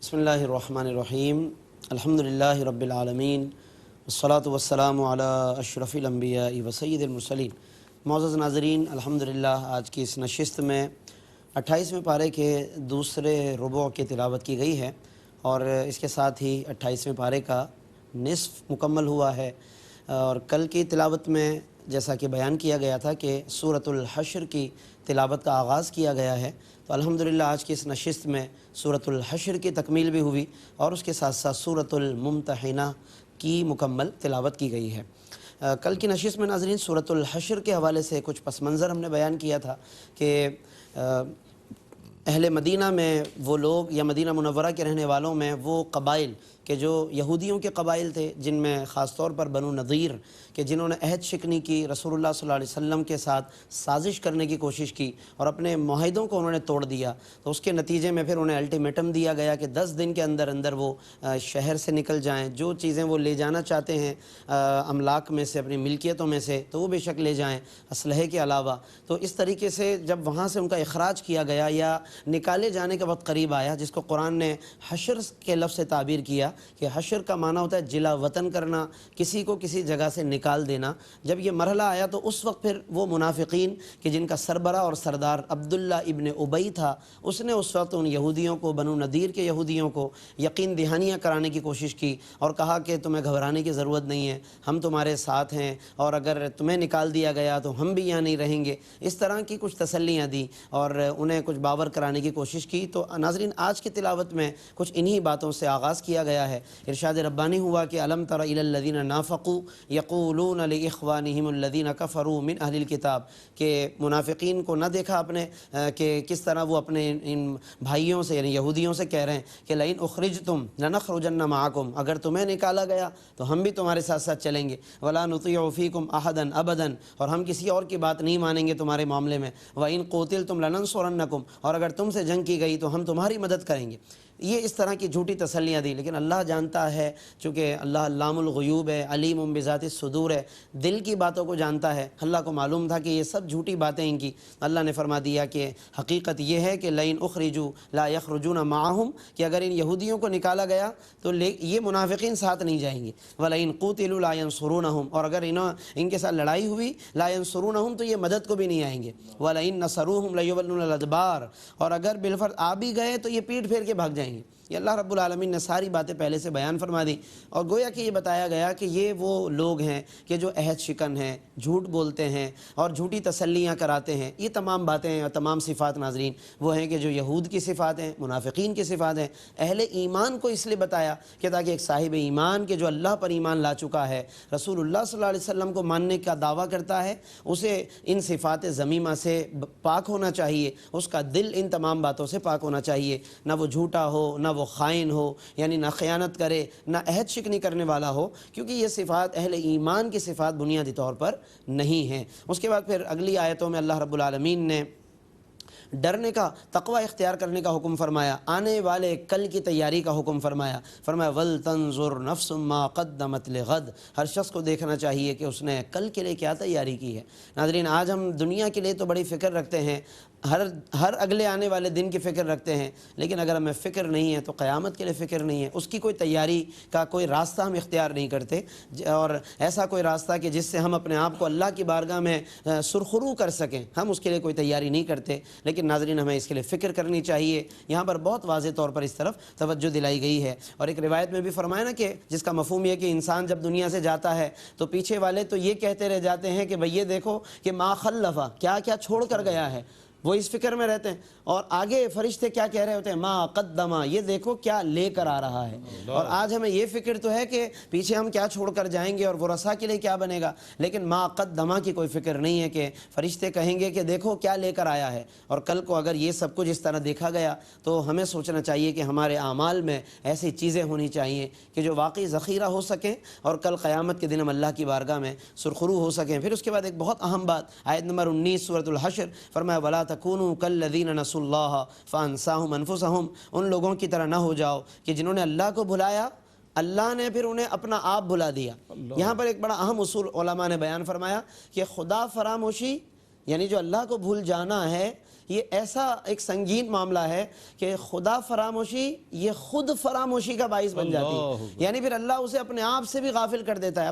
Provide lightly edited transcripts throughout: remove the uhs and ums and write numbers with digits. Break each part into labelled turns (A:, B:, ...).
A: بسم اللہ الرحمن الرحیم الحمدللہ رب العالمین والصلاة والسلام علی اشرف الانبیاء وسید المرسلین۔ معزز ناظرین، الحمدللہ آج کی اس نشست میں 28ویں پارے کے دوسرے ربع کی تلاوت کی گئی ہے اور اس کے ساتھ ہی 28ویں پارے کا نصف مکمل ہوا ہے۔ اور کل کی تلاوت میں جیسا کہ بیان کیا گیا تھا کہ سورۃ الحشر کی تلاوت کا آغاز کیا گیا ہے، تو الحمدللہ آج کی اس نشست میں سورۃ الحشر کی تکمیل بھی ہوئی اور اس کے ساتھ ساتھ سورۃ الممتحنہ کی مکمل تلاوت کی گئی ہے۔ کل کی نشست میں ناظرین سورۃ الحشر کے حوالے سے کچھ پس منظر ہم نے بیان کیا تھا کہ اہل مدینہ میں وہ لوگ یا مدینہ منورہ کے رہنے والوں میں وہ قبائل کہ جو یہودیوں کے قبائل تھے، جن میں خاص طور پر بنو نضیر کہ جنہوں نے عہد شکنی کی، رسول اللہ صلی اللہ علیہ وسلم کے ساتھ سازش کرنے کی کوشش کی اور اپنے معاہدوں کو انہوں نے توڑ دیا، تو اس کے نتیجے میں پھر انہیں الٹیمیٹم دیا گیا کہ 10 دن کے اندر اندر وہ شہر سے نکل جائیں، جو چیزیں وہ لے جانا چاہتے ہیں املاک میں سے، اپنی ملکیتوں میں سے، تو وہ بے شک لے جائیں اسلحے کے علاوہ۔ تو اس طریقے سے جب وہاں سے ان کا اخراج کیا گیا یا نکالے جانے کا وقت قریب آیا، جس کو قرآن نے حشر کے لفظ سے تعبیر کیا کہ حشر کا معنی ہوتا ہے جلا وطن کرنا، کسی کو کسی جگہ سے نکال دینا۔ جب یہ مرحلہ آیا تو اس وقت پھر وہ منافقین کہ جن کا سربراہ اور سردار عبداللہ ابن ابی تھا، اس نے اس وقت ان یہودیوں کو، بنو نضیر کے یہودیوں کو یقین دہانیاں کرانے کی کوشش کی اور کہا کہ تمہیں گھبرانے کی ضرورت نہیں ہے، ہم تمہارے ساتھ ہیں اور اگر تمہیں نکال دیا گیا تو ہم بھی یہاں نہیں رہیں گے۔ اس طرح کی کچھ تسلیاں دی اور انہیں کچھ باور کرانے کی کوشش کی۔ تو ناظرین آج کی تلاوت میں کچھ انہی باتوں سے آغاز کیا گیا ہے۔ ارشاد ربانی ہوا کہ الم تر الی الذین نافقوا یقولون لاخوانہم الذین کفروا من اہل الکتاب، کہ منافقین کو نہ دیکھا آپ نے کہ کس طرح وہ اپنے ان بھائیوں سے یعنی یہودیوں سے کہہ رہے ہیں کہ لئن اخرجتم لنخرجن معکم، اگر تمہیں نکالا گیا تو ہم بھی تمہارے ساتھ ساتھ چلیں گے، ولا نطیع فیکم احدا ابدا، اور ہم کسی اور کی بات نہیں مانیں گے تمہارے معاملے میں، وان قوتلتم لننصرنکم، اور اگر تم سے جنگ کی گئی تو ہم تمہاری مدد کریں گے۔ یہ اس طرح کی جھوٹی تسلیاں دی، لیکن اللہ جانتا ہے، چونکہ اللہ علام الغیوب ہے، علیم بذات الصدور ہے، دل کی باتوں کو جانتا ہے۔ اللہ کو معلوم تھا کہ یہ سب جھوٹی باتیں ان کی، اللہ نے فرما دیا کہ حقیقت یہ ہے کہ لئن اخرجوا لا یخرجون معہم، کہ اگر ان یہودیوں کو نکالا گیا تو یہ منافقین ساتھ نہیں جائیں گے، ولئن قوتلوا لا ینصرونہم، اور اگر ان کے ساتھ لڑائی ہوئی لا ینصرونہم تو یہ مدد کو بھی نہیں آئیں گے، ولئن نصروہم لیولون الادبار، اور اگر بالفرض آ بھی گئے تو یہ پیٹ پھیر کے بھاگ جائیں گے۔ یہ اللہ رب العالمین نے ساری باتیں پہلے سے بیان فرما دی اور گویا کہ یہ بتایا گیا کہ یہ وہ لوگ ہیں کہ جو عہد شکن ہیں، جھوٹ بولتے ہیں اور جھوٹی تسلیاں کراتے ہیں۔ یہ تمام باتیں اور تمام صفات ناظرین وہ ہیں کہ جو یہود کی صفات ہیں، منافقین کی صفات ہیں۔ اہل ایمان کو اس لیے بتایا کہ تاکہ ایک صاحب ایمان کہ جو اللہ پر ایمان لا چکا ہے، رسول اللہ صلی اللہ علیہ وسلم کو ماننے کا دعویٰ کرتا ہے، اسے ان صفات ذمیمہ سے پاک ہونا چاہیے، اس کا دل ان تمام باتوں سے پاک ہونا چاہیے، نہ وہ جھوٹا ہو، نہ وہ خائن ہو، یعنی نہ خیانت کرے، نہ عہد شکنی کرنے والا ہو، کیونکہ یہ صفات اہل ایمان کی صفات بنیادی طور پر نہیں ہیں۔ اس کے بعد پھر اگلی آیتوں میں اللہ رب العالمین نے ڈرنے کا، تقوی اختیار کرنے کا حکم فرمایا، آنے والے کل کی تیاری کا حکم فرمایا۔ فرمایا وَلْتَنْظُرْ نَفْسٌ مَا قَدَّمَتْ لِغَدٍ، ہر شخص کو دیکھنا چاہیے کہ اس نے کل کے لیے کیا تیاری کی ہے۔ ناظرین آج ہم دنیا کے لیے تو بڑی فکر رکھتے ہیں، ہر اگلے آنے والے دن کی فکر رکھتے ہیں، لیکن اگر ہمیں فکر نہیں ہے تو قیامت کے لیے فکر نہیں ہے، اس کی کوئی تیاری کا کوئی راستہ ہم اختیار نہیں کرتے، اور ایسا کوئی راستہ کہ جس سے ہم اپنے آپ کو اللہ کی بارگاہ میں سرخرو کر سکیں، ہم اس کے لیے کوئی تیاری نہیں کرتے۔ لیکن ناظرین ہمیں اس کے لیے فکر کرنی چاہیے۔ یہاں پر بہت واضح طور پر اس طرف توجہ دلائی گئی ہے، اور ایک روایت میں بھی فرمایا نا کہ جس کا مفہوم یہ کہ انسان جب دنیا سے جاتا ہے تو پیچھے والے تو یہ کہتے رہ جاتے ہیں کہ بھئی یہ دیکھو کہ ما خلفا، کیا کیا چھوڑ کر گیا ہے، وہ اس فکر میں رہتے ہیں، اور آگے فرشتے کیا کہہ رہے ہوتے ہیں، ما قدما، یہ دیکھو کیا لے کر آ رہا ہے۔ اور آج ہمیں یہ فکر تو ہے کہ پیچھے ہم کیا چھوڑ کر جائیں گے اور ورثاء کے لیے کیا بنے گا، لیکن ما قدما کی کوئی فکر نہیں ہے کہ فرشتے کہیں گے کہ دیکھو کیا لے کر آیا ہے۔ اور کل کو اگر یہ سب کچھ اس طرح دیکھا گیا تو ہمیں سوچنا چاہیے کہ ہمارے اعمال میں ایسی چیزیں ہونی چاہیے کہ جو واقعی ذخیرہ ہو سکیں اور کل قیامت کے دن ہم اللہ کی بارگاہ میں سرخرو ہو سکیں۔ پھر اس کے بعد ایک بہت اہم بات، آیت نمبر 19 سورۃ الحشر، فرمایا وَلَا تَكُونُوا كَالَّذِينَ نَسُوا اللَّهَ فَأَنسَاهُمْ أَنفُسَهُمْ، ان لوگوں کی طرح نہ ہو جاؤ کہ جنہوں نے اللہ کو بھلایا، اللہ نے پھر انہیں اپنا آپ بھلا دیا۔ یہاں پر ایک بڑا اہم اصول علماء نے بیان فرمایا کہ خدا فراموشی یعنی جو اللہ کو بھول جانا ہے، یہ ایسا ایک سنگین معاملہ ہے کہ خدا فراموشی یہ خود فراموشی کا باعث بن جاتی ہے. یعنی پھر اللہ اسے اپنے آپ سے بھی غافل کر دیتا ہے،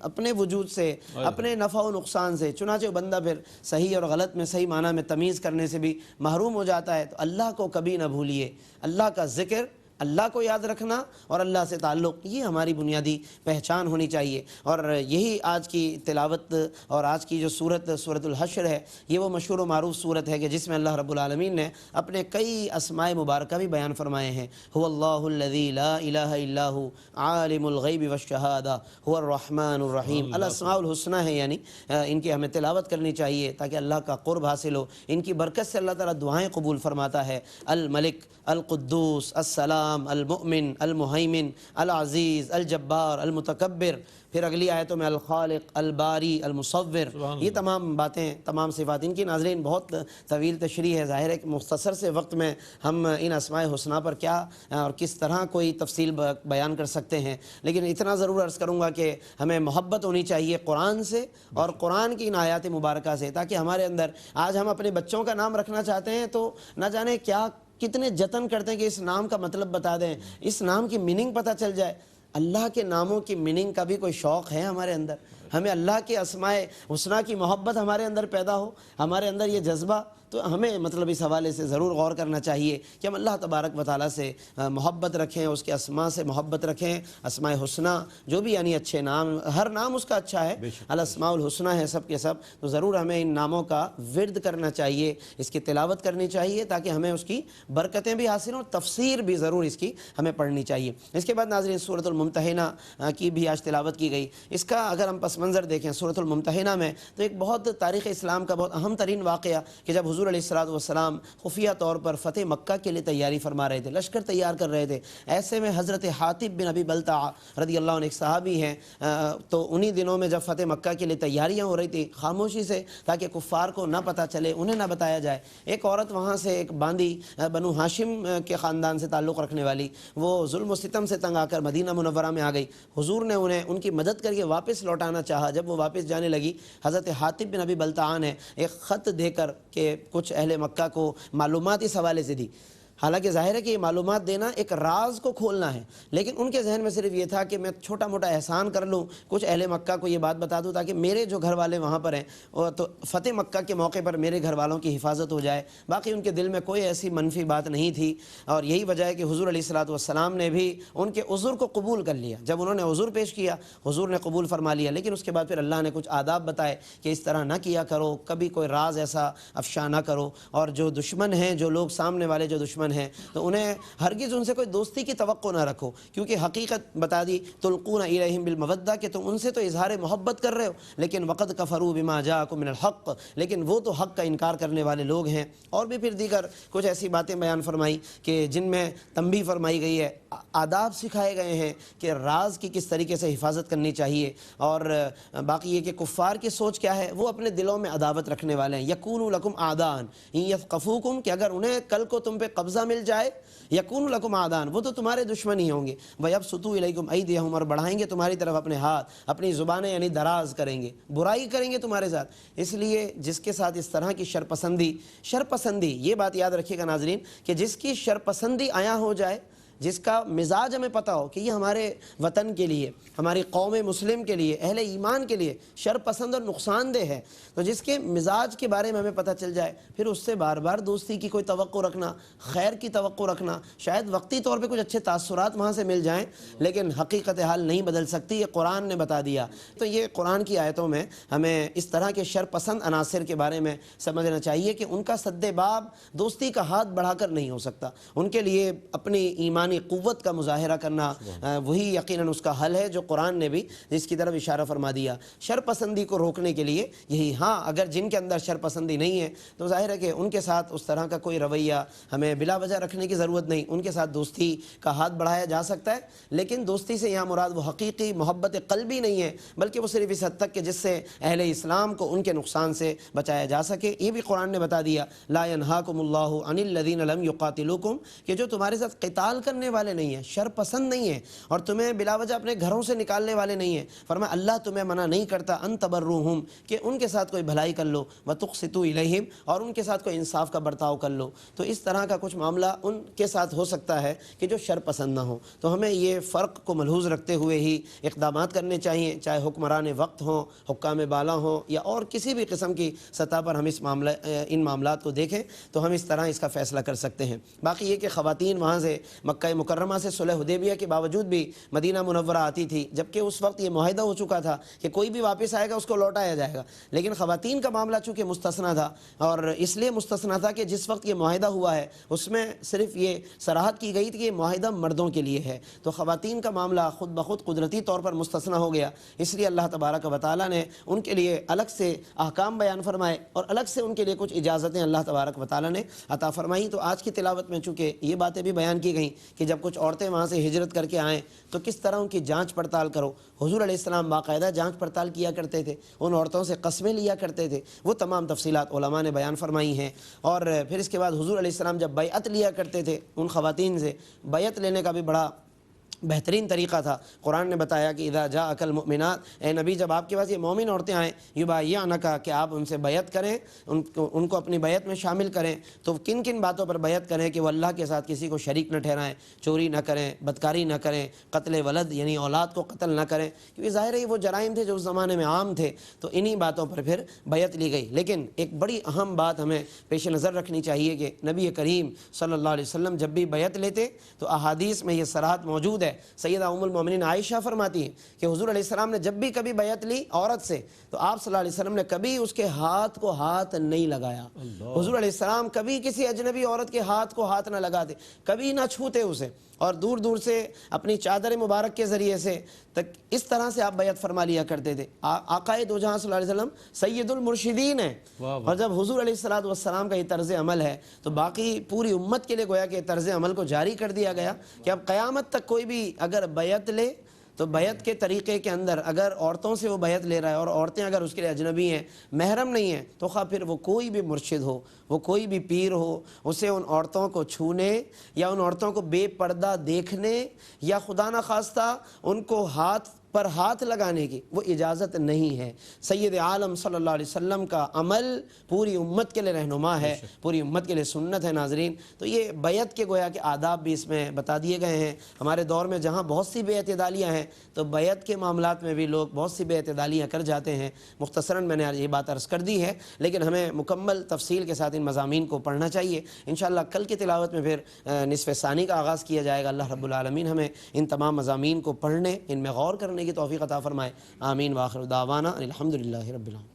A: اپنے وجود سے، اپنے نفع و نقصان سے. چنانچہ بندہ پھر صحیح اور غلط میں صحیح معنی میں تمیز کرنے سے بھی محروم ہو جاتا ہے. تو اللہ کو کبھی نہ بھولیے، اللہ کا ذکر، اللہ کو یاد رکھنا اور اللہ سے تعلق، یہ ہماری بنیادی پہچان ہونی چاہیے. اور یہی آج کی تلاوت اور آج کی جو سورۃ الحشر ہے، یہ وہ مشہور و معروف سورت ہے کہ جس میں اللہ رب العالمین نے اپنے کئی اسماء مبارکہ بھی بیان فرمائے ہیں. هو اللہ الذی لا الہ الا هو عالم الغیب والشہادہ هو الرحمن الرحیم. الاسماء الحسنی ہے، یعنی ان کی ہمیں تلاوت کرنی چاہیے تاکہ اللہ کا قرب حاصل ہو. ان کی برکت سے اللہ تعالیٰ دعائیں قبول فرماتا ہے. الملک، القدوس، السلام، المؤمن، المہیمن، العزیز، الجبار، المتکبر. پھر اگلی آیتوں میں الخالق، الباری، المصور. یہ تمام باتیں، تمام صفات، ان کی ناظرین بہت طویل تشریح ہے. ظاہر ہے کہ مختصر سے وقت میں ہم ان اسماء حسنہ پر کیا اور کس طرح کوئی تفصیل بیان کر سکتے ہیں، لیکن اتنا ضرور عرض کروں گا کہ ہمیں محبت ہونی چاہیے قرآن سے اور قرآن کی ان آیات مبارکہ سے، تاکہ ہمارے اندر آج ہم اپنے بچوں کا نام رکھنا چاہتے ہیں تو نہ جانے کیا کتنے جتن کرتے ہیں کہ اس نام کا مطلب بتا دیں، اس نام کی میننگ پتہ چل جائے. اللہ کے ناموں کی میننگ کا بھی کوئی شوق ہے ہمارے اندر؟ ہمیں اللہ کے اسماء حسنہ کی محبت ہمارے اندر پیدا ہو، ہمارے اندر یہ جذبہ. تو ہمیں مطلب اس حوالے سے ضرور غور کرنا چاہیے کہ ہم اللہ تبارک و تعالیٰ سے محبت رکھیں، اس کے اسماء سے محبت رکھیں. اسماء حسنہ جو بھی یعنی اچھے نام، ہر نام اس کا اچھا ہے، الاسماء الحسنہ ہے سب کے سب. تو ضرور ہمیں ان ناموں کا ورد کرنا چاہیے، اس کی تلاوت کرنی چاہیے تاکہ ہمیں اس کی برکتیں بھی حاصل ہوں. تفسیر بھی ضرور اس کی ہمیں پڑھنی چاہیے. اس کے بعد ناظرین سورۃ الممتحنہ کی بھی آج تلاوت کی گئی. اس کا اگر ہم پس منظر دیکھیں سورۃ الممتحنہ میں، تو ایک بہت تاریخ اسلام کا بہت اہم ترین واقعہ کہ جب حضور علیہ الصلوۃ والسلام خفیہ طور پر فتح مکہ کے لیے تیاری فرما رہے تھے، لشکر تیار کر رہے تھے. ایسے میں حضرت حاطب بن ابی بلتع رضی اللہ عنہ ایک صحابی ہیں، تو انہی دنوں میں جب فتح مکہ کے لیے تیاریاں ہو رہی تھی، خاموشی سے تاکہ کفار کو نہ پتہ چلے، انہیں نہ بتایا جائے، ایک عورت وہاں سے، ایک باندی بنو ہاشم کے خاندان سے تعلق رکھنے والی، وہ ظلم و ستم سے تنگ آ کر مدینہ منورہ میں آ گئی. حضور نے انہیں ان کی مدد کر کے واپس لوٹانا چاہا. جب وہ واپس جانے لگی، حضرت حاطب بن ابی بلتع نے ایک خط دے کر کہ کچھ اہل مکہ کو معلومات اس حوالے سے دی. حالانکہ ظاہر ہے کہ یہ معلومات دینا ایک راز کو کھولنا ہے، لیکن ان کے ذہن میں صرف یہ تھا کہ میں چھوٹا موٹا احسان کر لوں، کچھ اہل مکہ کو یہ بات بتا دوں تاکہ میرے جو گھر والے وہاں پر ہیں تو فتح مکہ کے موقع پر میرے گھر والوں کی حفاظت ہو جائے. باقی ان کے دل میں کوئی ایسی منفی بات نہیں تھی، اور یہی وجہ ہے کہ حضور علیہ الصلوۃ والسلام نے بھی ان کے عذر کو قبول کر لیا. جب انہوں نے عذر پیش کیا، حضور نے قبول فرما لیا. لیکن اس کے بعد پھر اللہ نے کچھ آداب بتائے کہ اس طرح نہ کیا کرو، کبھی کوئی راز ایسا افشا نہ کرو، اور جو دشمن ہیں، جو لوگ سامنے والے جو دشمن ہیں، تو انہیں ہرگز ان سے کوئی دوستی کی توقع نہ رکھو، کیونکہ حقیقت بتا دی تلقون الیہم بالمودہ کہ تم ان سے تو اظہار محبت کر رہے ہو، لیکن وقد کفروا بما جاءکم من الحق، لیکن وہ تو حق کا انکار کرنے والے لوگ ہیں. اور بھی پھر دیگر کچھ ایسی باتیں بیان فرمائی کہ جن میں تنبیہ فرمائی گئی ہے، آداب سکھائے گئے ہیں کہ راز کی کس طریقے سے حفاظت کرنی چاہیے. اور باقی یہ کہ کفار کی سوچ کیا ہے، وہ اپنے دلوں میں عداوت رکھنے والے ہیں. یکونوا لکم اعداء ان یثقفوکم، کہ اگر انہیں کل کو تم پہ قبضہ مل جائے، یکون لکم اعداء، وہ تو تمہارے دشمن ہی ہوں گے. ویبسطوا الیکم ایدیہم، اور بڑھائیں گے تمہاری طرف اپنے ہاتھ، اپنی زبانیں یعنی دراز کریں گے، برائی کریں گے تمہارے ساتھ. اس لیے جس کے ساتھ اس طرح کی شرپسندی، یہ بات یاد رکھیے گا ناظرین کہ جس کی شرپسندی عیاں ہو جائے، جس کا مزاج ہمیں پتہ ہو کہ یہ ہمارے وطن کے لیے، ہماری قوم مسلم کے لیے، اہل ایمان کے لیے شرپسند اور نقصان دہ ہے، تو جس کے مزاج کے بارے میں ہمیں پتہ چل جائے، پھر اس سے بار بار دوستی کی کوئی توقع رکھنا، خیر کی توقع رکھنا، شاید وقتی طور پہ کچھ اچھے تاثرات وہاں سے مل جائیں، لیکن حقیقت حال نہیں بدل سکتی. یہ قرآن نے بتا دیا. تو یہ قرآن کی آیتوں میں ہمیں اس طرح کے شرپسند عناصر کے بارے میں سمجھنا چاہیے کہ ان کا سد باب دوستی کا ہاتھ بڑھا کر نہیں ہو سکتا. ان کے لیے اپنی ایمانی قوت کا مظاہرہ کرنا وہی یقیناً اس کا حل ہے جو قرآن نے بھی اس کی طرف اشارہ فرما دیا. شرپسندی کو روکنے کے لیے یہی. ہاں اگر جن کے اندر شرپسندی نہیں ہے تو ظاہر ہے کہ ان کے ساتھ اس طرح کا کوئی رویہ ہمیں بلا وجہ رکھنے کی ضرورت نہیں. ان کے ساتھ دوستی کا ہاتھ بڑھایا جا سکتا ہے، لیکن دوستی سے یہاں مراد وہ حقیقی محبت قلبی نہیں ہے، بلکہ وہ صرف اس حد تک کہ جس سے اہل اسلام کو ان کے نقصان سے بچایا جا سکے. یہ بھی قرآن نے بتا دیا لا ینہاکم اللہ عن الذین لم یقاتلوکم، کہ جو تمہارے ساتھ قتال کرنے ماننے والے نہیں ہیں، شر پسند نہیں ہیں، اور تمہیں بلا وجہ اپنے گھروں سے نکالنے والے نہیں ہیں۔ فرمایا اللہ تمہیں منع نہیں کرتا ان تبروہم، کہ ان کے ساتھ کوئی بھلائی کر لو، وتقسطوا الیہم، اور ان کے ساتھ کوئی انصاف کا برتاؤ کر لو۔ تو اس طرح کا کچھ معاملہ ان کے ساتھ ہو سکتا ہے کہ جو شر پسند نہ ہو۔ تو ہمیں یہ فرق کو ملحوظ رکھتے ہوئے ہی اقدامات کرنے چاہیے، چاہے حکمران وقت ہوں، حکام بالا ہوں، یا اور کسی بھی قسم کی سطح پر ہم ان معاملات کو دیکھیں تو ہم اس طرح اس کا فیصلہ کر سکتے ہیں۔ باقی یہ کہ خواتین وہاں سے مکہ مکرمہ سے صلح حدیبیہ کے باوجود بھی مدینہ منورہ آتی تھی، جبکہ اس وقت یہ معاہدہ ہو چکا تھا کہ کوئی بھی واپس آئے گا اس کو لوٹایا جائے گا، لیکن خواتین کا معاملہ چونکہ مستثنیٰ تھا، اور اس لیے مستثنیٰ تھا کہ جس وقت یہ معاہدہ ہوا ہے اس میں صرف یہ صراحت کی گئی تھی کہ یہ معاہدہ مردوں کے لیے ہے، تو خواتین کا معاملہ خود بخود قدرتی طور پر مستثنیٰ ہو گیا۔ اس لیے اللہ تبارک و تعالیٰ نے ان کے لیے الگ سے احکام بیان فرمائے، اور الگ سے ان کے لیے کچھ اجازتیں اللہ تبارک و تعالیٰ نے عطا فرمائی۔ تو آج کی تلاوت میں چونکہ یہ باتیں بھی بیان کی گئیں کہ جب کچھ عورتیں وہاں سے ہجرت کر کے آئیں تو کس طرح ان کی جانچ پڑتال کرو۔ حضور علیہ السلام باقاعدہ جانچ پڑتال کیا کرتے تھے، ان عورتوں سے قسمیں لیا کرتے تھے، وہ تمام تفصیلات علماء نے بیان فرمائی ہیں۔ اور پھر اس کے بعد حضور علیہ السلام جب بیعت لیا کرتے تھے ان خواتین سے، بیعت لینے کا بھی بڑا بہترین طریقہ تھا۔ قرآن نے بتایا کہ اذا جاءک المؤمنات، اے نبی جب آپ کے پاس یہ مومن عورتیں آئیں، یبایعنک، کہ آپ ان سے بیعت کریں، ان کو اپنی بیعت میں شامل کریں۔ تو کن کن باتوں پر بیعت کریں کہ وہ اللہ کے ساتھ کسی کو شریک نہ ٹھہرائیں، چوری نہ کریں، بدکاری نہ کریں، قتل ولد یعنی اولاد کو قتل نہ کریں، کیونکہ ظاہر ہے وہ جرائم تھے جو اس زمانے میں عام تھے، تو انہی باتوں پر پھر بیعت لی گئی۔ لیکن ایک بڑی اہم بات ہمیں پیش نظر رکھنی چاہیے کہ نبی کریم صلی اللہ علیہ وسلم جب بھی بیعت لیتے تو احادیث میں یہ صراحت موجود ہے۔ سیدہ ام المومنین عائشہ فرماتی ہیں کہ حضور علیہ السلام نے جب بھی کبھی بیعت لی عورت سے تو آپ صلی اللہ علیہ وسلم نے کبھی اس کے ہاتھ کو ہاتھ نہیں لگایا۔ حضور علیہ السلام کبھی کسی اجنبی عورت کے ہاتھ کو ہاتھ نہ لگاتے، کبھی نہ چھوتے اسے، اور دور دور سے اپنی چادر مبارک کے ذریعے سے تک اس طرح سے آپ بیعت فرما لیا کرتے تھے۔ آقائے دو جہاں صلی اللہ علیہ وسلم سید المرشدین ہیں، اور جب حضور علیہ السلام کا یہ طرز عمل ہے تو باقی پوری امت کے لیے گویا کہ طرز عمل کو جاری کر دیا گیا کہ اب قیامت تک کوئی بھی اگر بیعت لے تو بیعت کے طریقے کے اندر اگر عورتوں سے وہ بیعت لے رہا ہے اور عورتیں اگر اس کے لیے اجنبی ہیں، محرم نہیں ہیں، تو خواہ پھر وہ کوئی بھی مرشد ہو، وہ کوئی بھی پیر ہو، اسے ان عورتوں کو چھونے یا ان عورتوں کو بے پردہ دیکھنے یا خدا نخواستہ ان کو ہاتھ پر ہاتھ لگانے کی وہ اجازت نہیں ہے۔ سید عالم صلی اللہ علیہ وسلم کا عمل پوری امت کے لیے رہنما ہے، پوری امت کے لیے سنت ہے۔ ناظرین، تو یہ بیعت کے گویا کہ آداب بھی اس میں بتا دیے گئے ہیں۔ ہمارے دور میں جہاں بہت سی بے اعتدالیاں ہیں تو بیعت کے معاملات میں بھی لوگ بہت سی بے اعتدالیاں کر جاتے ہیں۔ مختصراً میں نے یہ بات عرض کر دی ہے، لیکن ہمیں مکمل تفصیل کے ساتھ ان مضامین کو پڑھنا چاہیے۔ انشاءاللہ کل کی تلاوت میں پھر نصف ثانی کا آغاز کیا جائے گا۔ اللہ رب العالمین ہمیں ان تمام مضامین کو پڑھنے، ان میں غور کرنے کی توفیق عطا فرمائے۔ آمین۔ وآخر دعوانا الحمدللہ رب العالمین۔